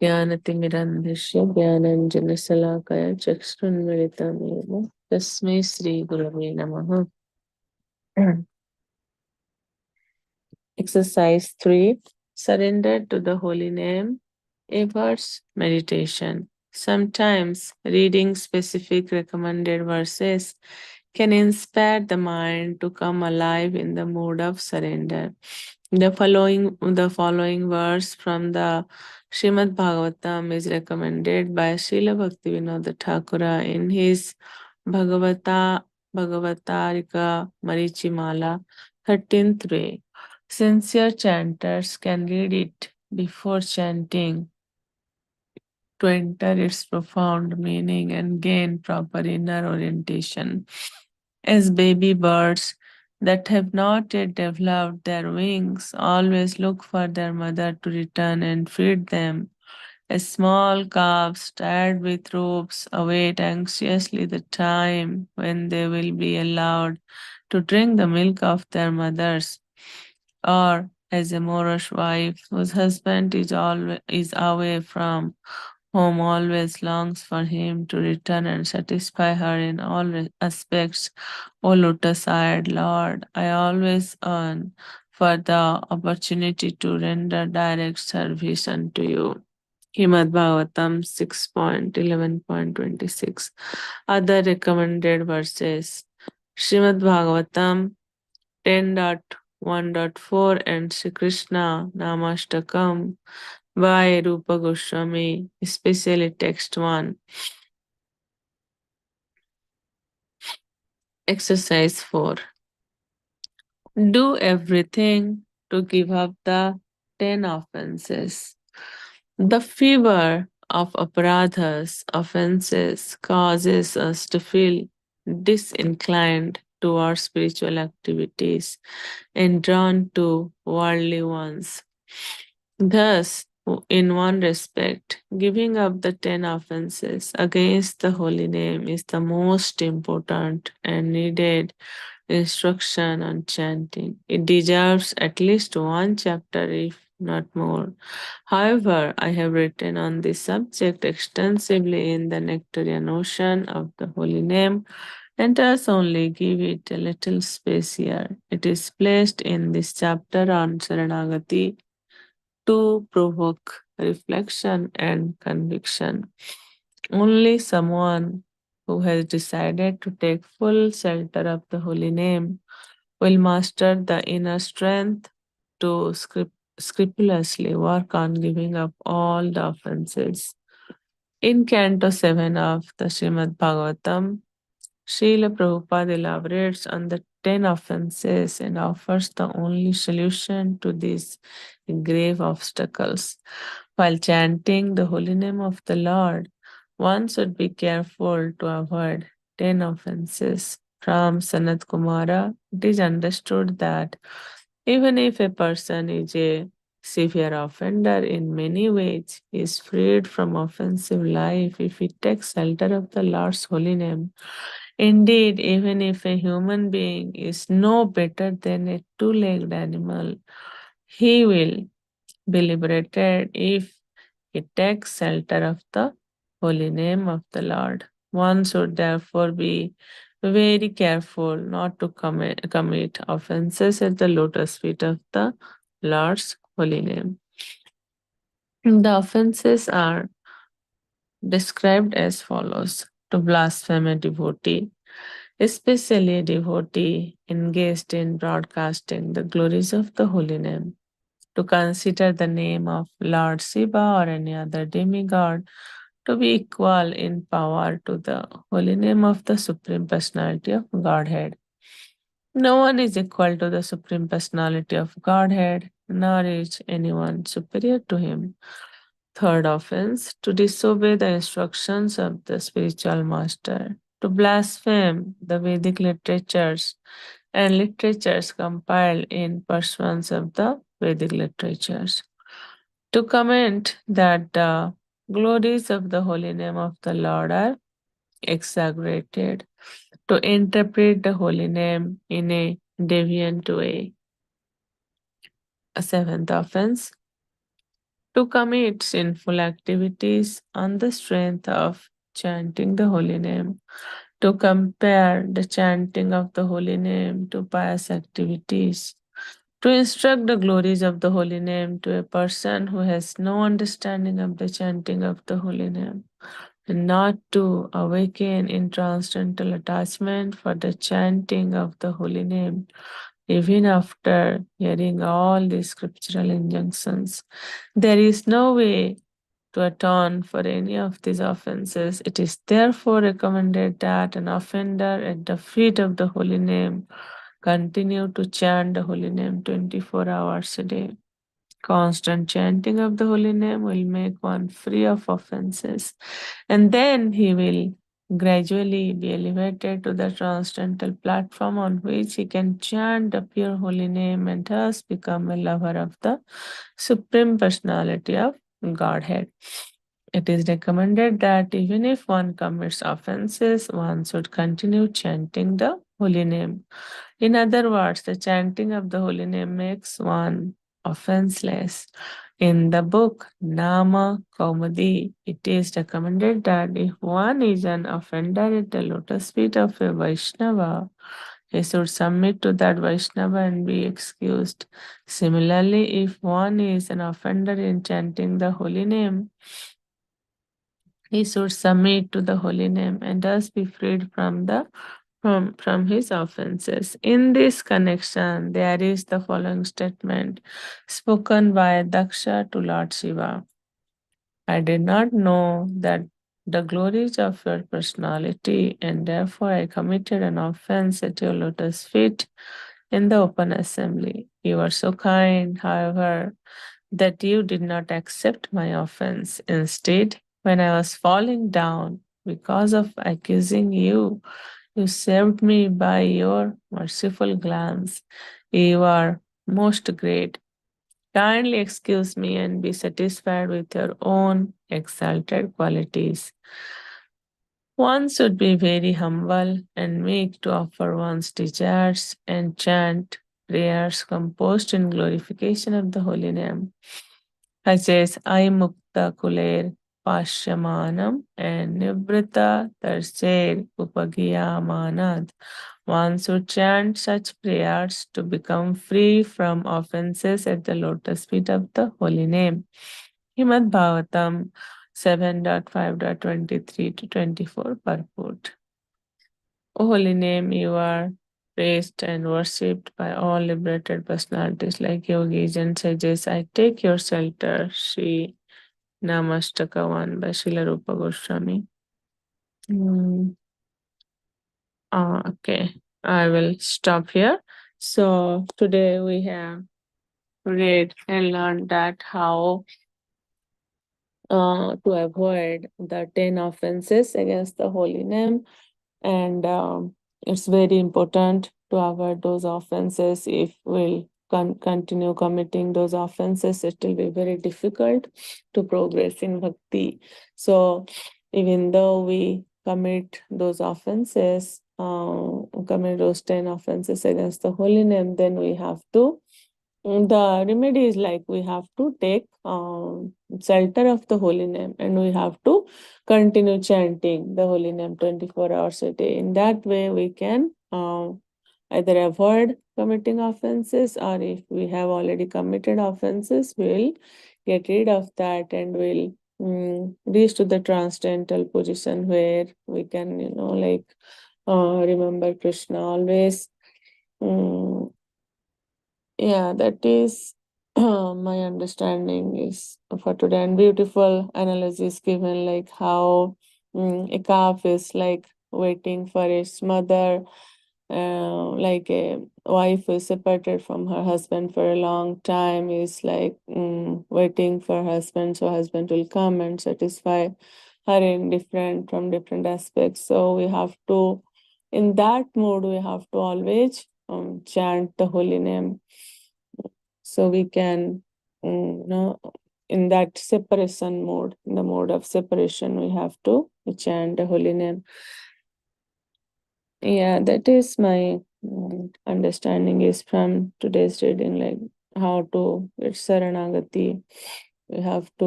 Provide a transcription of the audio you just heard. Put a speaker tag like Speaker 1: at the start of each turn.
Speaker 1: ज्ञानतिमिरन्धस्य ज्ञानाञ्जनशलाकया चक्षुरुन्मिलितमेव तस्मै श्रीगुरवे नमः. Exercise 3. Surrender to the Holy Name. A verse meditation. Sometimes reading specific recommended verses can inspire the mind to come alive in the mood of surrender. The following verse from the Srimad Bhagavatam is recommended by Srila Bhaktivinoda Thakura in his Bhagavatarika Marichimala 13th way. Sincere chanters can read it before chanting to enter its profound meaning and gain proper inner orientation. As baby birds that have not yet developed their wings always look for their mother to return and feed them, as small calves tied with ropes await anxiously the time when they will be allowed to drink the milk of their mothers, or as a Moorish wife whose husband is away from home always longs for him to return and satisfy her in all aspects. O lotus-eyed Lord, I always yearn for the opportunity to render direct service unto you. Himad Bhagavatam 6.11.26. Other recommended verses. Srimad Bhagavatam 10.1.4 and Sri Krishna Namashtakam by Rupa Goswami, especially text 1. Exercise 4. Do everything to give up the 10 offenses. The fever of aparadhas, offenses, causes us to feel disinclined towards spiritual activities and drawn to worldly ones. Thus, in one respect, giving up the 10 offenses against the holy name is the most important and needed instruction on chanting. It deserves at least one chapter, if not more. However, I have written on this subject extensively in the Nectarian Ocean of the Holy Name, and thus only give it a little space here. It is placed in this chapter on Saranagati to provoke reflection and conviction. Only someone who has decided to take full shelter of the holy name will master the inner strength to scrupulously work on giving up all the offenses. In Canto 7 of the Srimad Bhagavatam, Srila Prabhupada elaborates on the 10 offenses and offers the only solution to these grave obstacles. While chanting the holy name of the Lord, one should be careful to avoid 10 offenses. From Sanat Kumara, it is understood that even if a person is a severe offender in many ways, he is freed from offensive life if he takes shelter of the Lord's holy name. Indeed, even if a human being is no better than a two-legged animal, he will be liberated if he takes shelter of the holy name of the Lord. One should therefore be very careful not to commit offenses at the lotus feet of the Lord's holy name. The offenses are described as follows: to blaspheme a devotee, especially a devotee engaged in broadcasting the glories of the holy name, to consider the name of Lord Shiva or any other demigod to be equal in power to the holy name of the Supreme Personality of Godhead. No one is equal to the Supreme Personality of Godhead, nor is anyone superior to him. Third offense, to disobey the instructions of the spiritual master, to blaspheme the Vedic literatures and literatures compiled in pursuance of the Vedic literatures, to comment that the glories of the holy name of the Lord are exaggerated, to interpret the holy name in a deviant way. A seventh offense, to commit sinful activities on the strength of chanting the holy name, to compare the chanting of the holy name to pious activities, to instruct the glories of the holy name to a person who has no understanding of the chanting of the holy name, and not to awaken in transcendental attachment for the chanting of the holy name, even after hearing all the scriptural injunctions. There is no way to atone for any of these offenses. It is therefore recommended that an offender at the feet of the holy name continue to chant the holy name 24 hours a day. Constant chanting of the holy name will make one free of offenses, and then he will gradually be elevated to the transcendental platform on which he can chant the pure holy name and thus become a lover of the Supreme Personality of Godhead. It is recommended that even if one commits offenses, one should continue chanting the holy name. In other words, the chanting of the holy name makes one offenseless. In the book Nama Kaumadi, it is recommended that if one is an offender at the lotus feet of a Vaishnava, he should submit to that Vaishnava and be excused. Similarly, if one is an offender in chanting the holy name, he should submit to the holy name and thus be freed from his offenses. In this connection, there is the following statement spoken by Daksha to Lord Shiva. I did not know that the glories of your personality, and therefore I committed an offense at your lotus feet in the open assembly. You were so kind, however, that you did not accept my offense. Instead, when I was falling down because of accusing you, you saved me by your merciful glance. You are most great. Kindly excuse me and be satisfied with your own exalted qualities. One should be very humble and meek to offer one's desires and chant prayers composed in glorification of the holy name, such as I Mukta Kuler Pashyamanam and Nibrita Tarser Upagiyamanad. One should chant such prayers to become free from offenses at the lotus feet of the holy name. Himad Bhagavatam 7.5.23 to 24 purport. O holy name, you are praised and worshipped by all liberated personalities like yogis and sages. I take your shelter, Sri Namastaka 1 by Srila Rupa Goswami. Mm, okay, I will stop here. So today we have read and learned that how to avoid the 10 offenses against the holy name, and it's very important to avoid those offenses. If we'll continue committing those offenses, it will be very difficult to progress in bhakti. So even though we commit those offenses, commit those 10 offenses against the holy name, then we have to the remedy is like we have to take shelter of the holy name, and we have to continue chanting the holy name 24 hours a day. In that way, we can either avoid committing offenses, or if we have already committed offenses, we'll get rid of that and we'll reach to the transcendental position where we can, remember Krishna always. Mm, yeah, that is my understanding is for today. And beautiful analysis given, like how a calf is like waiting for its mother, like a wife is separated from her husband for a long time, is like waiting for her husband, so husband will come and satisfy her in different aspects. So we have to, in that mood, we have to always chant the holy name, so we can in that separation mode, in the mode of separation, we have to chant the holy name. Yeah, that is my understanding is from today's reading, like how to get saranagati We have to